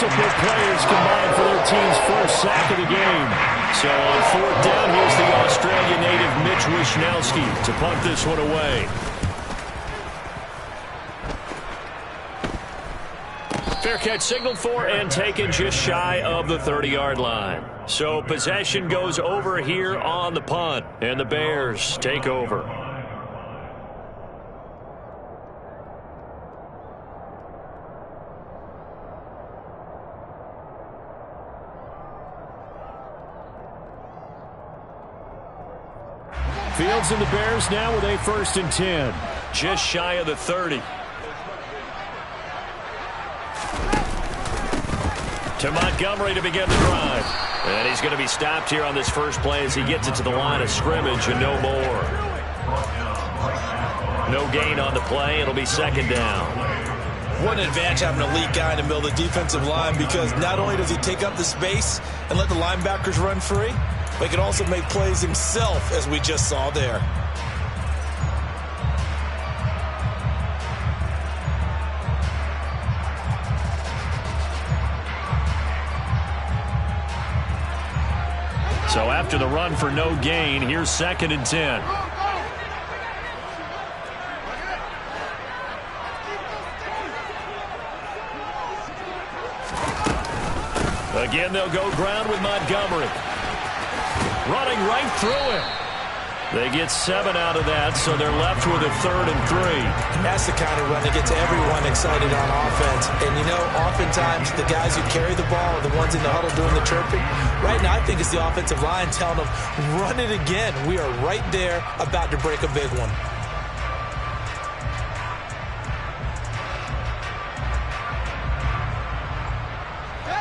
multiple players combined for their team's first sack of the game. So on fourth down, here's the Australian native Mitch Wishnowsky to punt this one away. Fair catch signaled for and taken just shy of the 30-yard line. So possession goes over here on the punt, and the Bears take over. Fields and the Bears now with a 1st and 10. Just shy of the 30. To Montgomery to begin the drive. And he's going to be stopped here on this first play as he gets it to the line of scrimmage and no more. No gain on the play. It'll be 2nd down. What an advantage having an elite guy in the middle of the defensive line, because not only does he take up the space and let the linebackers run free, but he can also make plays himself, as we just saw there. So after the run for no gain, here's 2nd and 10. Again, they'll go ground with Montgomery. Running right through him. They get 7 out of that, so they're left with a 3rd and 3. That's the kind of run that gets everyone excited on offense. And, you know, oftentimes the guys who carry the ball are the ones in the huddle doing the chirping. Right now, I think it's the offensive line telling them, run it again. We are right there about to break a big one.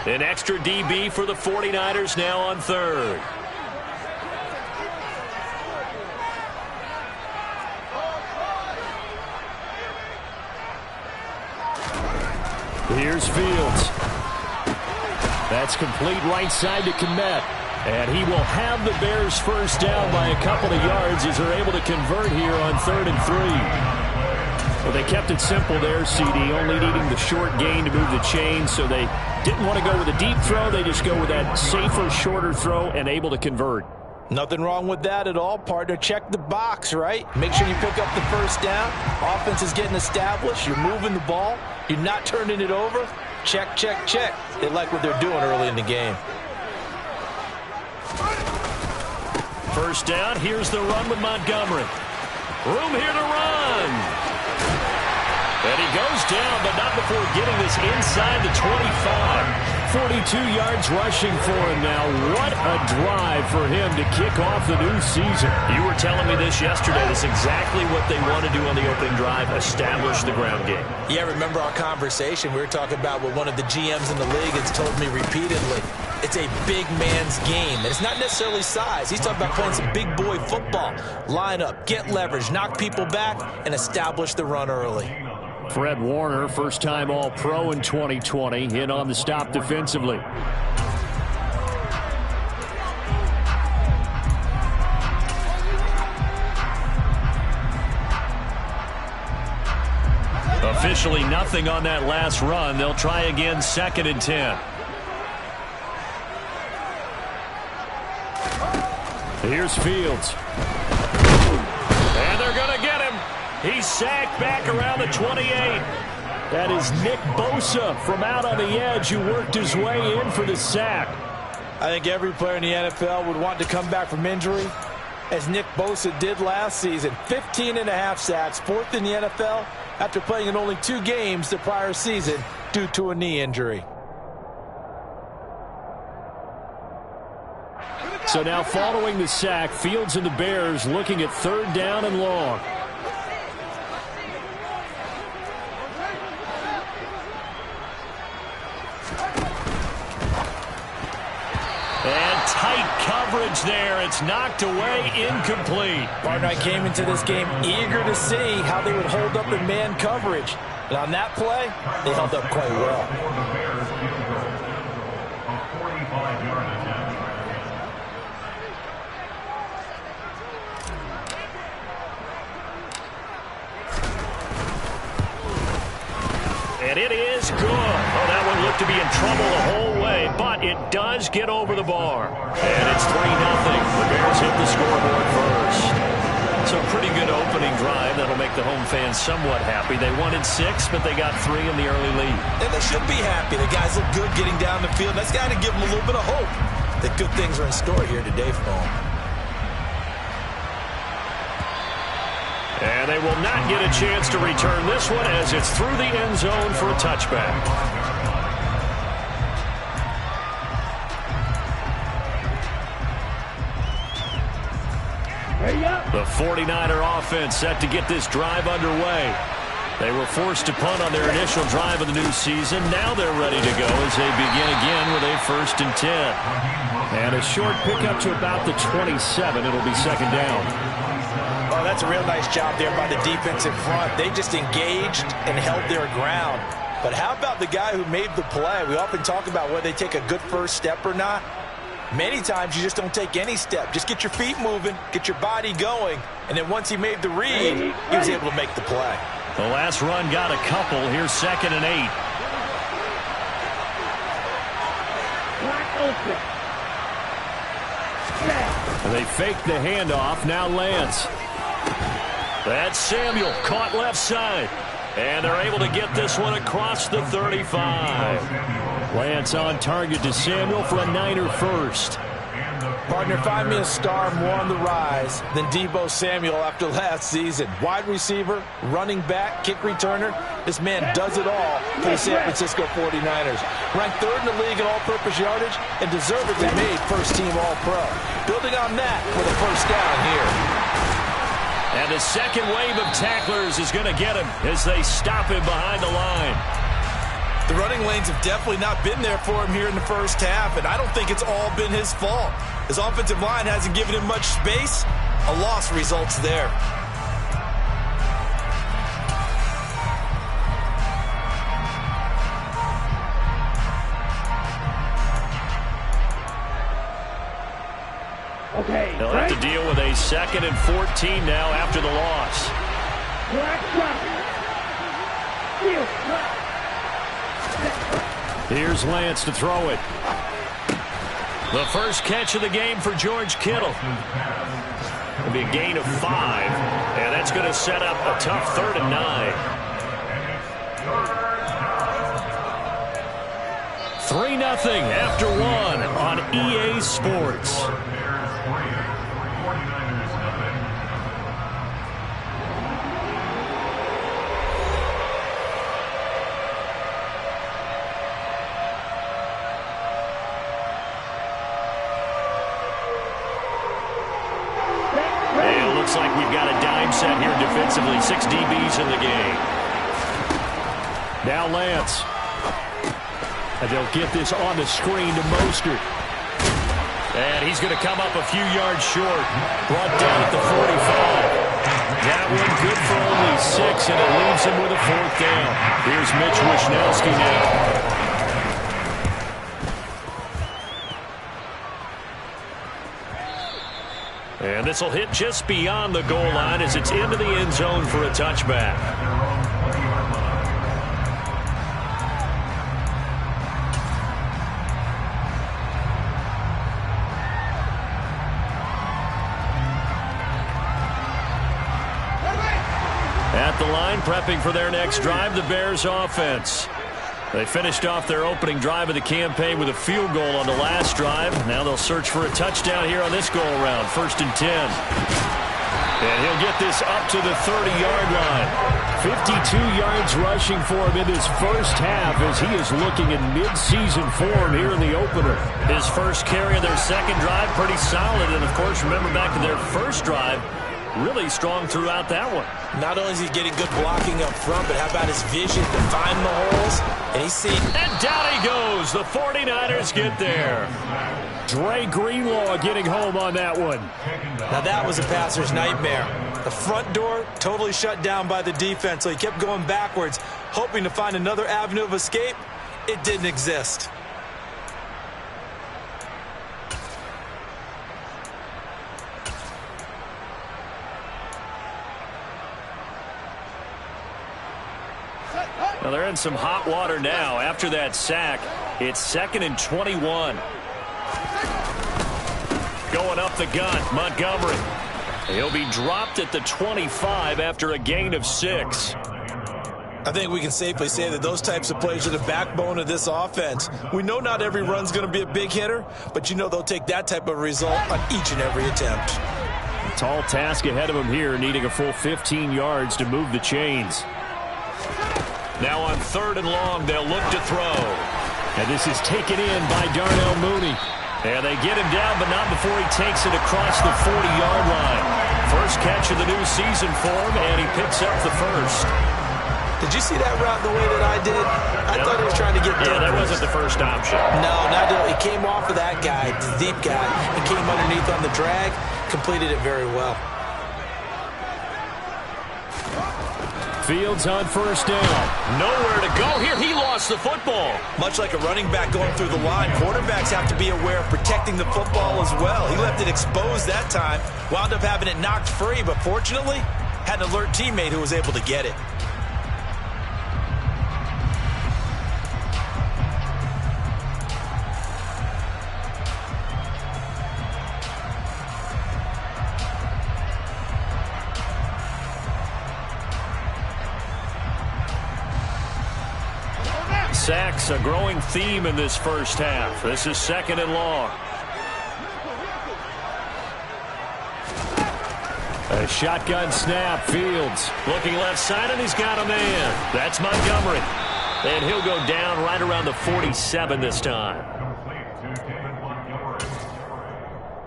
An extra DB for the 49ers now on 3rd. Here's Fields. That's complete right side to Kmet. And he will have the Bears first down by a couple of yards as they're able to convert here on 3rd and 3. Well, they kept it simple there, CD, only needing the short gain to move the chains, so they didn't want to go with a deep throw. They just go with that safer, shorter throw and able to convert. Nothing wrong with that at all, partner. Check the box, right? Make sure you pick up the first down. Offense is getting established. You're moving the ball. You're not turning it over. Check, check, check. They like what they're doing early in the game. First down. Here's the run with Montgomery. Room here to run. And he goes down, but not before getting this inside the 25. 42 yards rushing for him now. What a drive for him to kick off the new season. You were telling me this yesterday. That's exactly what they want to do on the opening drive, establish the ground game. Yeah, remember our conversation. We were talking about what one of the GMs in the league has told me repeatedly. It's a big man's game. And it's not necessarily size. He's talking about playing some big boy football. Line up, get leverage, knock people back, and establish the run early. Fred Warner, first-time All-Pro in 2020, in on the stop defensively. Officially nothing on that last run. They'll try again, 2nd and 10. Here's Fields. And they're going to get him. He's sacked back around the 28. That is Nick Bosa from out on the edge who worked his way in for the sack. I think every player in the NFL would want to come back from injury, as Nick Bosa did last season. 15.5 sacks, 4th in the NFL, after playing in only 2 games the prior season due to a knee injury. So now following the sack, Fields and the Bears looking at 3rd down and long. And tight coverage there. It's knocked away, incomplete. Partner, I came into this game eager to see how they would hold up in man coverage. And on that play, they held up quite well. And it is good. Oh, that one looked to be in trouble the whole way, but it does get over the bar. And it's 3-0. The Bears hit the scoreboard first. So pretty good opening drive. That'll make the home fans somewhat happy. They wanted 6, but they got 3 in the early lead. And they should be happy. The guys look good getting down the field. That's got to give them a little bit of hope that good things are in store here today for them. And they will not get a chance to return this one as it's through the end zone for a touchback. The 49er offense set to get this drive underway. They were forced to punt on their initial drive of the new season. Now they're ready to go as they begin again with a 1st and 10. And a short pickup to about the 27. It'll be 2nd down. Oh, that's a real nice job there by the defense in front. They just engaged and held their ground. But how about the guy who made the play? We often talk about whether they take a good first step or not. Many times you just don't take any step. Just get your feet moving, get your body going, and then once he made the read, he was able to make the play. The last run got a couple. Here's 2nd and 8. And they fake the handoff. Now Lance. That's Samuel caught left side. And they're able to get this one across the 35. Lance on target to Samuel for a Niner first. Partner, find me a star more on the rise than Deebo Samuel after last season. Wide receiver, running back, kick returner. This man does it all for the San Francisco 49ers. Ranked 3rd in the league in all-purpose yardage and deservedly made first-team All-Pro. Building on that for the 1st down here. And the second wave of tacklers is going to get him as they stop him behind the line. The running lanes have definitely not been there for him here in the first half, and I don't think it's all been his fault. His offensive line hasn't given him much space. A loss results there. Okay, they'll have to deal with a 2nd and 14 now after the loss. Here's Lance to throw it. The first catch of the game for George Kittle. It'll be a gain of 5, and that's going to set up a tough 3rd and 9. 3-0 after 1 on EA Sports. Looks like we've got a dime set here defensively. 6 DBs in the game. Now Lance. And they'll get this on the screen to Mostert. And he's going to come up a few yards short. Brought down at the 45. That one good for only 6, and it leaves him with a 4th down. Here's Mitch Wishnowsky now. And this will hit just beyond the goal line as it's into the end zone for a touchback. At the line, prepping for their next drive, the Bears offense. They finished off their opening drive of the campaign with a field goal on the last drive. Now they'll search for a touchdown here on this go-around. 1st and 10. And he'll get this up to the 30-yard line. 52 yards rushing for him in this first half as he is looking in mid-season form here in the opener. His first carry of their second drive, pretty solid. And, of course, remember back to their first drive, really strong throughout that one. Not only is he getting good blocking up front, but how about his vision to find the holes? And he's seen. And down he goes. The 49ers get there. Dre Greenlaw getting home on that one. Now that was a passer's nightmare. The front door totally shut down by the defense, so he kept going backwards, hoping to find another avenue of escape. It didn't exist. Well, they're in some hot water now. After that sack, it's 2nd and 21. Going up the gun, Montgomery. He'll be dropped at the 25 after a gain of 6. I think we can safely say that those types of plays are the backbone of this offense. We know not every run's going to be a big hitter, but you know they'll take that type of result on each and every attempt. A tall task ahead of him here, needing a full 15 yards to move the chains. Now on 3rd and long, they'll look to throw. And this is taken in by Darnell Mooney. And they get him down, but not before he takes it across the 40-yard line. First catch of the new season for him, and he picks up the first. Did you see that route the way that I did? I thought he was trying to get down. Yeah, that wasn't the first option. No, not at all. He came off of that guy, the deep guy, and came underneath on the drag, completed it very well. Fields on 1st down. Nowhere to go here. He lost the football. Much like a running back going through the line, quarterbacks have to be aware of protecting the football as well. He left it exposed that time, wound up having it knocked free, but fortunately, had an alert teammate who was able to get it. Sacks, a growing theme in this first half. This is 2nd and long. A shotgun snap. Fields looking left side, and he's got a man. That's Montgomery. And he'll go down right around the 47 this time.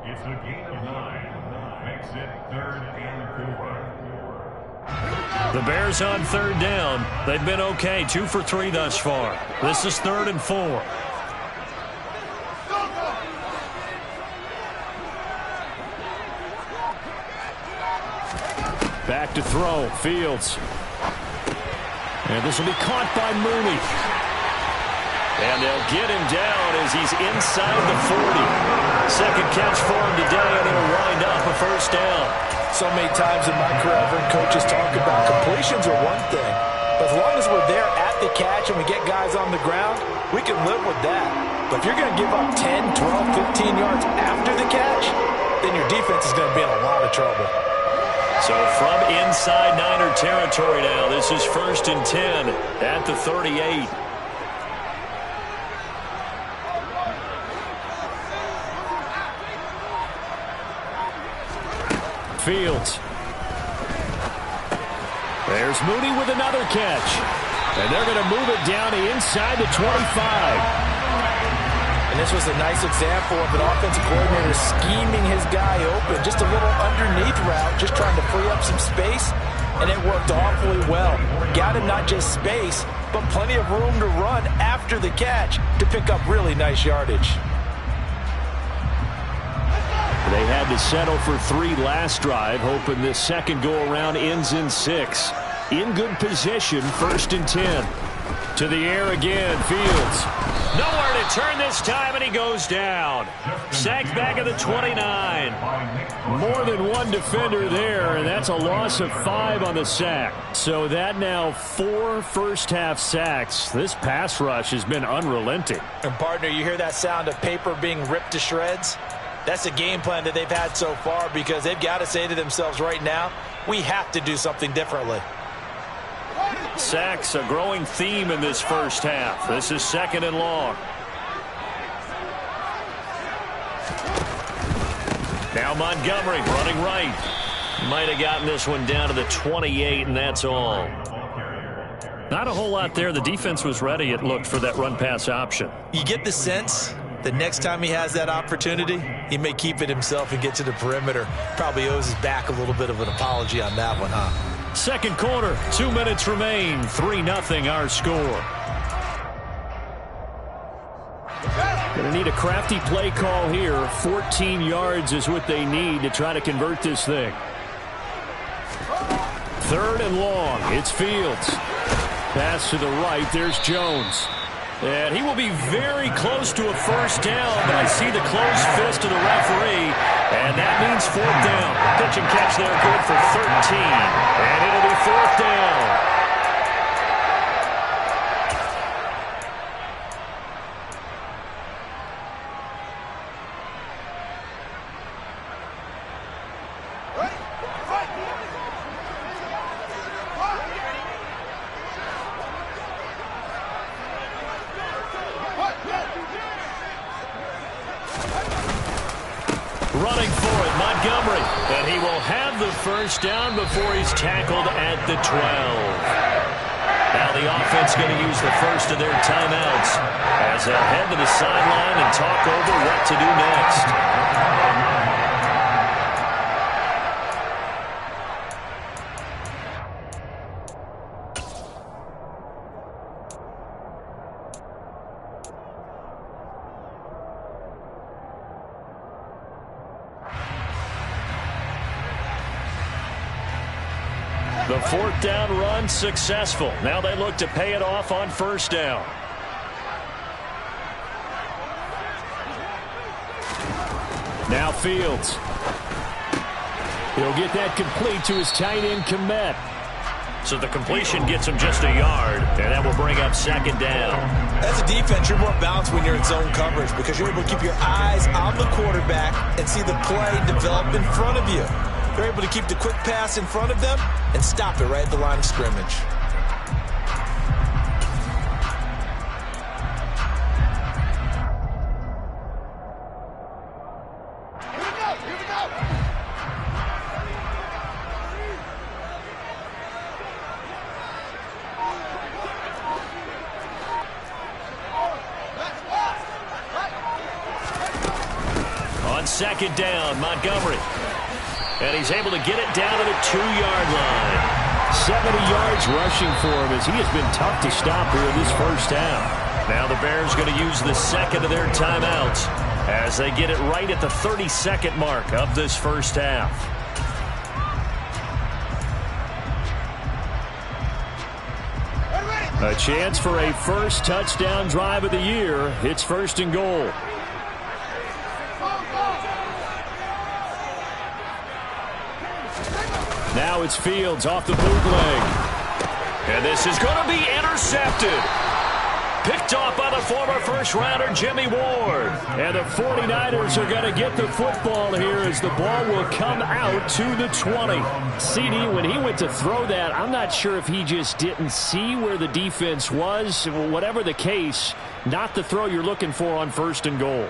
It's a gain of 9. Makes it 3rd and 4. The Bears on 3rd down. They've been okay, 2 for 3 thus far. This is 3rd and 4. Back to throw, Fields. And this will be caught by Mooney. And they'll get him down as he's inside the 40. Second catch for him today, and he'll wind up a 1st down. So many times in my career, I've heard coaches talk about completions are one thing. But as long as we're there at the catch and we get guys on the ground, we can live with that. But if you're going to give up 10, 12, 15 yards after the catch, then your defense is going to be in a lot of trouble. So from inside Niner territory now, this is 1st and 10 at the 38. Fields. There's Mooney with another catch. And they're going to move it down to inside the 25. And this was a nice example of an offensive coordinator scheming his guy open. Just a little underneath route, just trying to free up some space. And it worked awfully well. Got him not just space, but plenty of room to run after the catch to pick up really nice yardage. They had to settle for 3 last drive, hoping this second go-around ends in 6. In good position, 1st and 10. To the air again, Fields. Nowhere to turn this time, and he goes down. Sacked back at the 29. More than one defender there, and that's a loss of 5 on the sack. So that now 4 first-half sacks. This pass rush has been unrelenting. And, partner, you hear that sound of paper being ripped to shreds? That's the game plan that they've had so far because they've got to say to themselves right now, we have to do something differently. Sacks, a growing theme in this first half. This is 2nd and long. Now Montgomery running right. Might have gotten this one down to the 28, and that's all. Not a whole lot there. The defense was ready, it looked, for that run-pass option. You get the sense that next time he has that opportunity, he may keep it himself and get to the perimeter. Probably owes his back a little bit of an apology on that one, huh? Second quarter, 2 minutes remain. 3-0 our score. Going to need a crafty play call here. 14 yards is what they need to try to convert this thing. 3rd and long. It's Fields. Pass to the right. There's Jones. And he will be very close to a 1st down, but I see the closed fist of the referee, and that means 4th down. Pitch and catch there, good for 13. And it'll be 4th down. Running for it, Montgomery. And he will have the first down before he's tackled at the 12. Now the offense going to use the first of their timeouts as they'll head to the sideline and talk over what to do next. The fourth down run successful. Now they look to pay it off on first down. Now Fields. He'll get that complete to his tight end, Kmet. So the completion gets him just a yard, and that will bring up second down. As a defense, you're more balanced when you're in zone coverage because you're able to keep your eyes on the quarterback and see the play develop in front of you. They're able to keep the quick pass in front of them and stop it right at the line of scrimmage. Here we go. On second down, Montgomery. And he's able to get it down to the 2-yard line. 70 yards rushing for him as he has been tough to stop here in this first half. Now the Bears going to use the second of their timeouts as they get it right at the 30-second mark of this first half. A chance for a first touchdown drive of the year. It's first and goal. Now it's Fields off the bootleg. And this is going to be intercepted. Picked off by the former first-rounder Jimmy Ward. And the 49ers are going to get the football here as the ball will come out to the 20. CD, when he went to throw that, I'm not sure if he just didn't see where the defense was. Whatever the case, not the throw you're looking for on first and goal.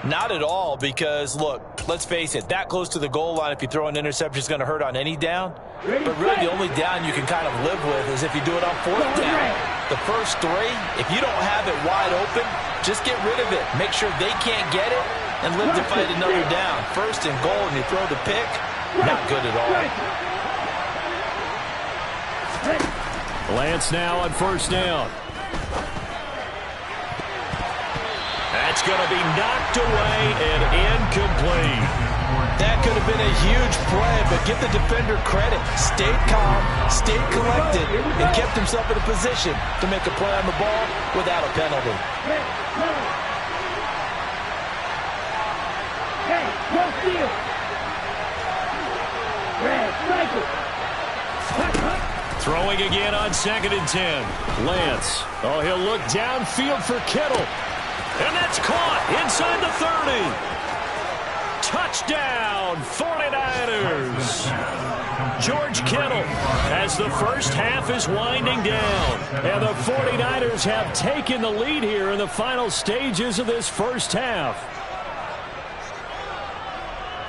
Not at all, because, look, let's face it, that close to the goal line, if you throw an interception, is going to hurt on any down. But really, the only down you can kind of live with is if you do it on fourth down. The first three, if you don't have it wide open, just get rid of it. Make sure they can't get it and live to fight another down. First and goal, and you throw the pick, not good at all. Lance now on first down. That's going to be knocked away and incomplete. That could have been a huge play, but give the defender credit. Stayed calm, stayed collected, and kept himself in a position to make a play on the ball without a penalty. Throwing again on 2nd and 10. Lance. Oh, he'll look downfield for Kittle. And that's caught inside the 30. Touchdown, 49ers. George Kittle as the first half is winding down. And the 49ers have taken the lead here in the final stages of this first half.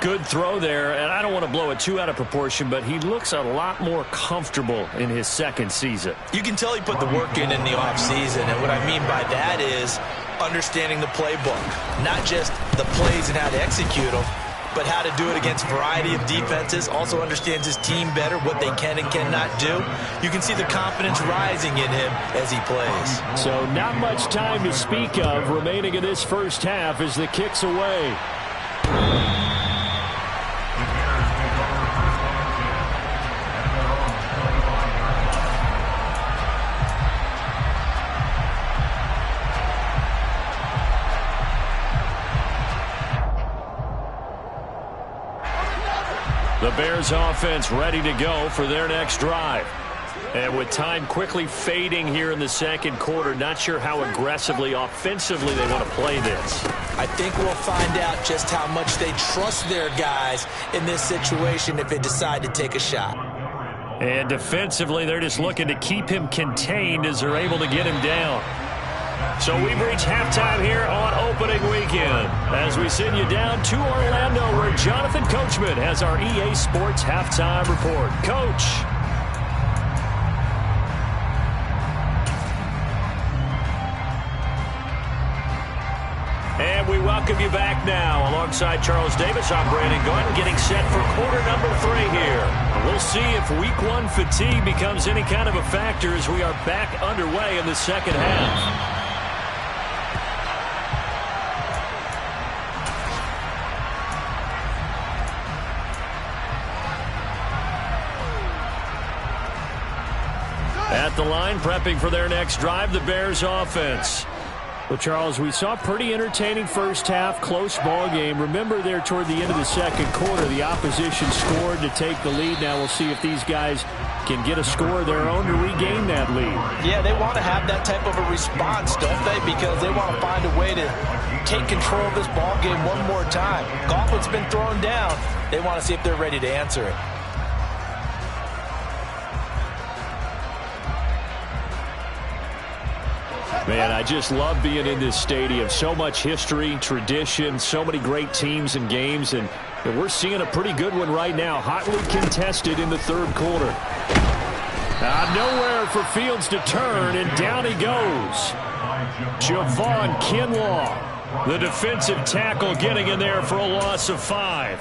Good throw there, and I don't want to blow it too out of proportion, but he looks a lot more comfortable in his second season. You can tell he put the work in the offseason, and what I mean by that is understanding the playbook. Not just the plays and how to execute them, but how to do it against a variety of defenses. Also understands his team better, what they can and cannot do. You can see the confidence rising in him as he plays. So not much time to speak of remaining in this first half as the kick's away. The Bears offense ready to go for their next drive. And with time quickly fading here in the second quarter, not sure how aggressively, offensively they want to play this. I think we'll find out just how much they trust their guys in this situation if they decide to take a shot. And defensively, they're just looking to keep him contained as they're able to get him down. So we've reached halftime here on opening weekend as we send you down to Orlando where Jonathan Coachman has our EA Sports halftime report. Coach. And we welcome you back now. Alongside Charles Davis, I'm Brandon Gordon getting set for quarter number 3 here. We'll see if week 1 fatigue becomes any kind of a factor as we are back underway in the second half. At the line, prepping for their next drive, the Bears offense. Well, Charles, we saw a pretty entertaining first half, close ball game. Remember there toward the end of the second quarter, the opposition scored to take the lead. Now we'll see if these guys can get a score of their own to regain that lead. Yeah, they want to have that type of a response, don't they? Because they want to find a way to take control of this ball game one more time. Gauntlet's been thrown down. They want to see if they're ready to answer it. Man, I just love being in this stadium. So much history, tradition, so many great teams and games, and we're seeing a pretty good one right now. Hotly contested in the third quarter. Nowhere for Fields to turn, and down he goes. Javon Kinlaw, the defensive tackle, getting in there for a loss of 5.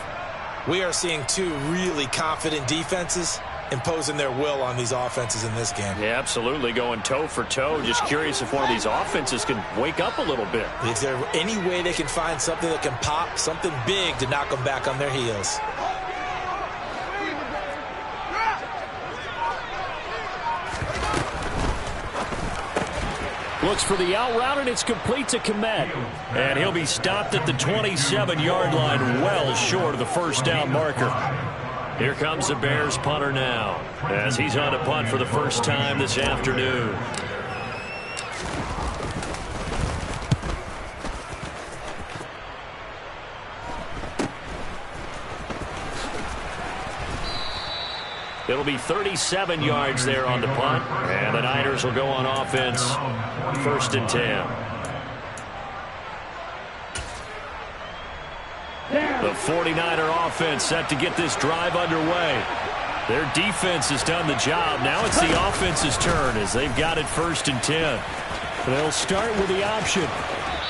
We are seeing 2 really confident defenses imposing their will on these offenses in this game. Yeah, absolutely, going toe for toe. Just curious if one of these offenses can wake up a little bit. Is there any way they can find something that can pop, something big to knock them back on their heels? Looks for the out route, and it's complete to Kmet. And he'll be stopped at the 27-yard line, well short of the first down marker. Here comes the Bears punter now, as he's on to punt for the first time this afternoon. It'll be 37 yards there on the punt, and the Niners will go on offense, 1st and 10. The 49er offense set to get this drive underway. Their defense has done the job. Now it's the offense's turn as they've got it 1st and 10. They'll start with the option.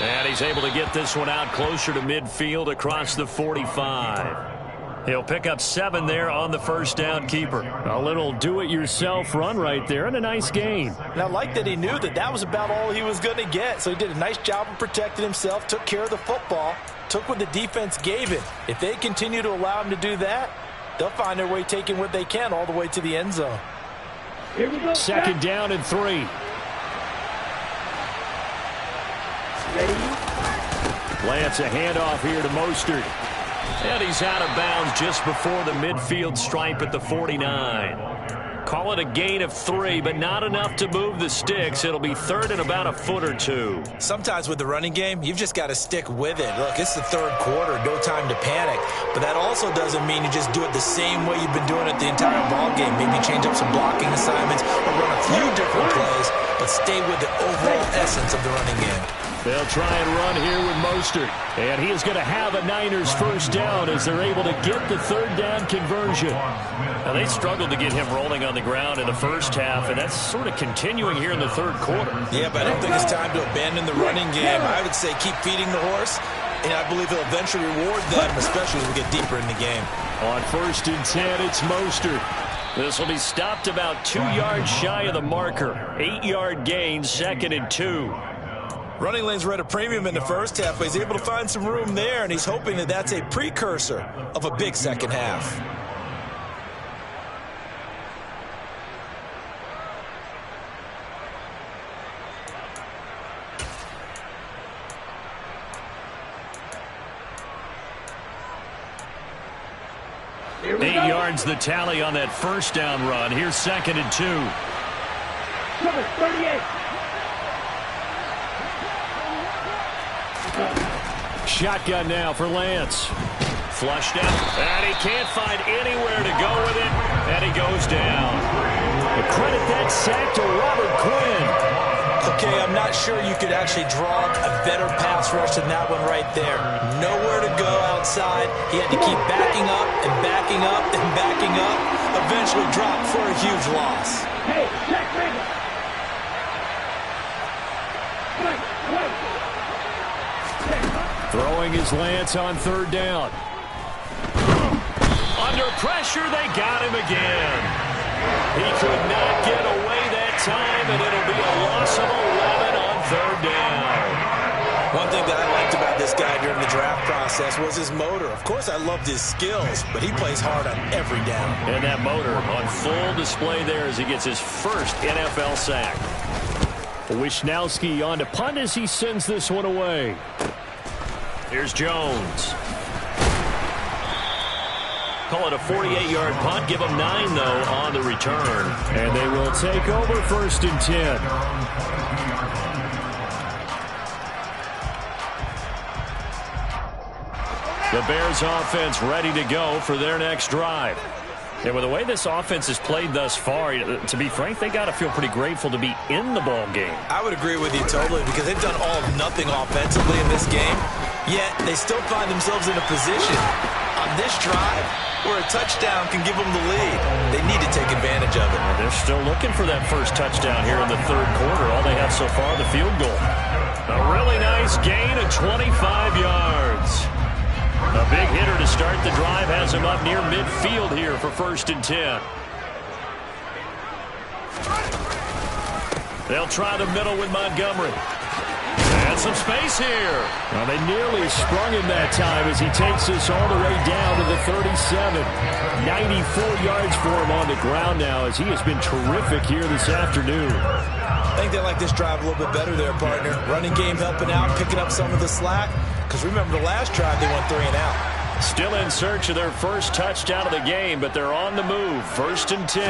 And he's able to get this one out closer to midfield across the 45. He'll pick up 7 there on the first down keeper. A little do-it-yourself run right there and a nice gain. And I like that he knew that that was about all he was going to get. So he did a nice job of protecting himself, took care of the football, took what the defense gave him. If they continue to allow him to do that, they'll find their way taking what they can all the way to the end zone. Here we go. 2nd down and 3. Lance, a handoff here to Mostert. And he's out of bounds just before the midfield stripe at the 49. Call it a gain of 3, but not enough to move the sticks. It'll be 3rd and about a foot or 2. Sometimes with the running game, you've just got to stick with it. Look, it's the 3rd quarter, no time to panic. But that also doesn't mean you just do it the same way you've been doing it the entire ball game. Maybe change up some blocking assignments or run a few different plays, but stay with the overall essence of the running game. They'll try and run here with Mostert. And he is going to have a Niners first down as they're able to get the 3rd down conversion. Now, they struggled to get him rolling on the ground in the first half, and that's sort of continuing here in the 3rd quarter. Yeah, but I don't think it's time to abandon the running game. I would say keep feeding the horse, and I believe he'll eventually reward them, especially as we get deeper in the game. On 1st and 10, it's Mostert. This will be stopped about 2 yards shy of the marker. 8-yard gain, 2nd and 2. Running lanes were at a premium in the first half, but he's able to find some room there, and he's hoping that that's a precursor of a big second half. Eight yards the tally on that first down run. Here's 2nd and 2. Number 38. Shotgun now for Lance. Flushed out, and he can't find anywhere to go with it, and he goes down. But credit that sack to Robert Quinn. The Okay, I'm not sure you could actually draw up a better pass rush than that one right there. Nowhere to go outside. He had to keep backing up and backing up and backing up. Eventually dropped for a huge loss. Hey, check me. Throwing his lance on third down. Under pressure, they got him again. He could not get away that time, and it'll be a loss of 11 on third down. One thing that I liked about this guy during the draft process was his motor. Of course, I loved his skills, but he plays hard on every down. And that motor on full display there as he gets his first NFL sack. Wishnowski on to punt as he sends this one away. Here's Jones. Call it a 48-yard punt. Give them 9, though, on the return. And they will take over 1st and 10. The Bears offense ready to go for their next drive. And with the way this offense has played thus far, to be frank, they got to feel pretty grateful to be in the ball game. I would agree with you totally because they've done all of nothing offensively in this game, yet they still find themselves in a position on this drive where a touchdown can give them the lead. They need to take advantage of it. Well, they're still looking for that first touchdown here in the third quarter. All they have so far, the field goal. A really nice gain of 25 yards. A big hitter to start the drive has him up near midfield here for 1st and 10. They'll try the middle with Montgomery. And some space here. Well, they nearly sprung him that time as he takes this all the way down to the 37. 94 yards for him on the ground now as he has been terrific here this afternoon. I think they like this drive a little bit better there, partner. Running game helping out, picking up some of the slack. Because remember the last drive, they went 3 and out. Still in search of their first touchdown of the game, but they're on the move. 1st and 10.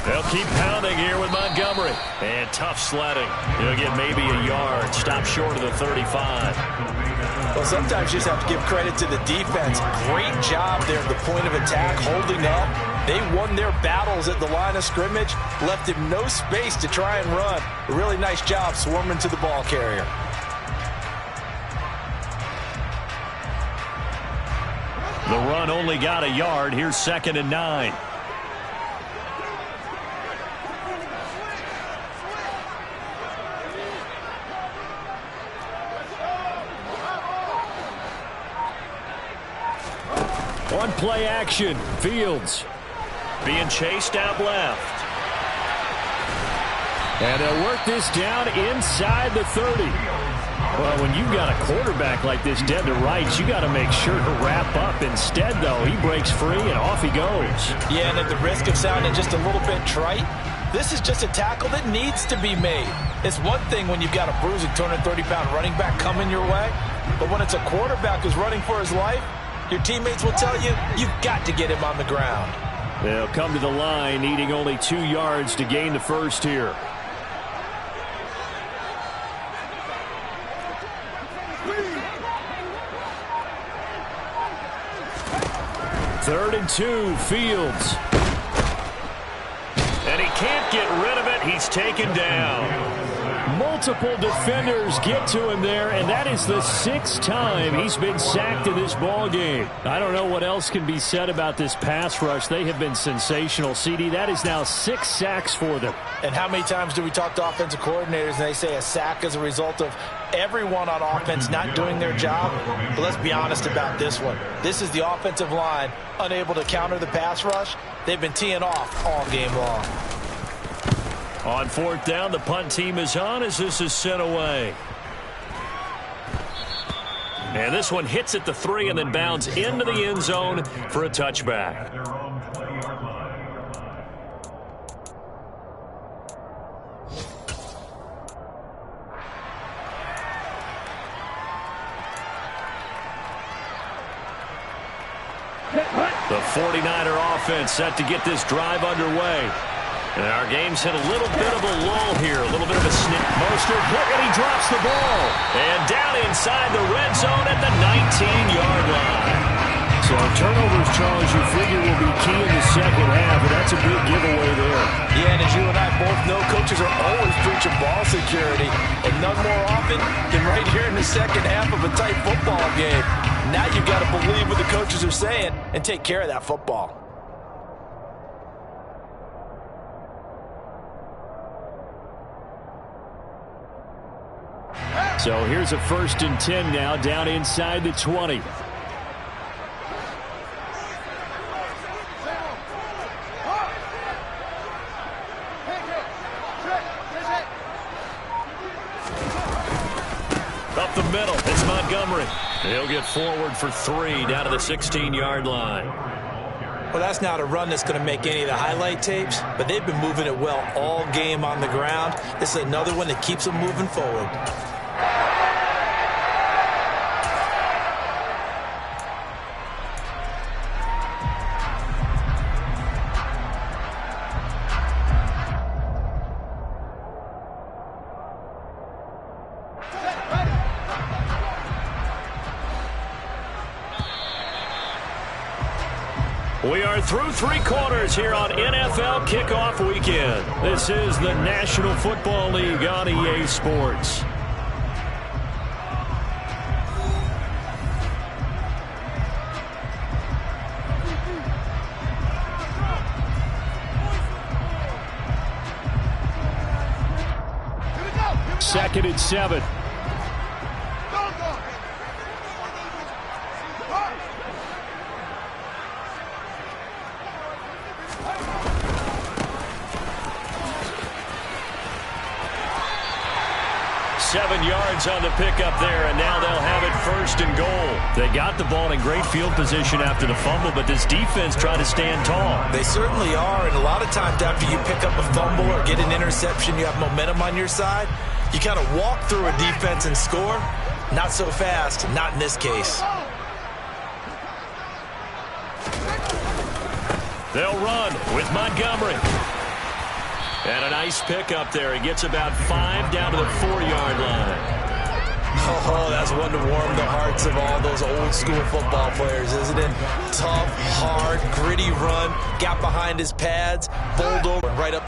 They'll keep pounding here with Montgomery. And tough sledding. He'll get maybe a yard. Stop short of the 35. Well, sometimes you just have to give credit to the defense. Great job there at the point of attack, holding up. They won their battles at the line of scrimmage, left him no space to try and run. A really nice job swarming to the ball carrier. The run only got a yard. Here's 2nd and 9. One play action. Fields being chased out left. And they'll work this down inside the 30. Well, when you've got a quarterback like this dead to rights, you got to make sure to wrap up. Instead, though, he breaks free and off he goes. Yeah, and at the risk of sounding just a little bit trite, this is just a tackle that needs to be made. It's one thing when you've got a bruising 230-pound running back coming your way, but when it's a quarterback who's running for his life, your teammates will tell you, you've got to get him on the ground. They'll come to the line, needing only 2 yards to gain the first here. Third and 2, Fields. And he can't get rid of it. He's taken down. Multiple defenders get to him there, and that is the 6th time he's been sacked in this ball game. I don't know what else can be said about this pass rush. They have been sensational, CD. That is now 6 sacks for them. And how many times do we talk to offensive coordinators and they say a sack is a result of everyone on offense not doing their job? But let's be honest about this one. This is the offensive line unable to counter the pass rush. They've been teeing off all game long. On 4th down, the punt team is on as this is sent away. And this one hits at the 3 and then bounds into the end zone for a touchback. The 49er offense set to get this drive underway. And our game's hit a little bit of a lull here, a little bit of a snip. Mostert hit and he drops the ball. And down inside the red zone at the 19-yard line. So turnovers, Charles, you figure will be key in the second half, and that's a big giveaway there. Yeah, and as you and I both know, coaches are always preaching ball security, and none more often than right here in the second half of a tight football game. Now you've got to believe what the coaches are saying and take care of that football. So here's a 1st and 10 now, down inside the 20. Up the middle, it's Montgomery. He'll get forward for 3 down to the 16-yard line. Well, that's not a run that's going to make any of the highlight tapes, but they've been moving it well all game on the ground. This is another one that keeps them moving forward. We are through 3 quarters here on NFL Kickoff Weekend. This is the National Football League on EA Sports. Second and 7. Yards on the pickup there, and now they'll have it 1st and goal. They got the ball in great field position after the fumble, but this defense tried to stand tall. They certainly are, and a lot of times after you pick up a fumble or get an interception, you have momentum on your side. You kind of walk through a defense and score. Not so fast, not in this case. They'll run with Montgomery. And a nice pickup there. He gets about 5 down to the 4-yard line. Oh, that's one to warm the hearts of all those old school football players, isn't it? Tough, hard, gritty run. Got behind his pads, bowled over right up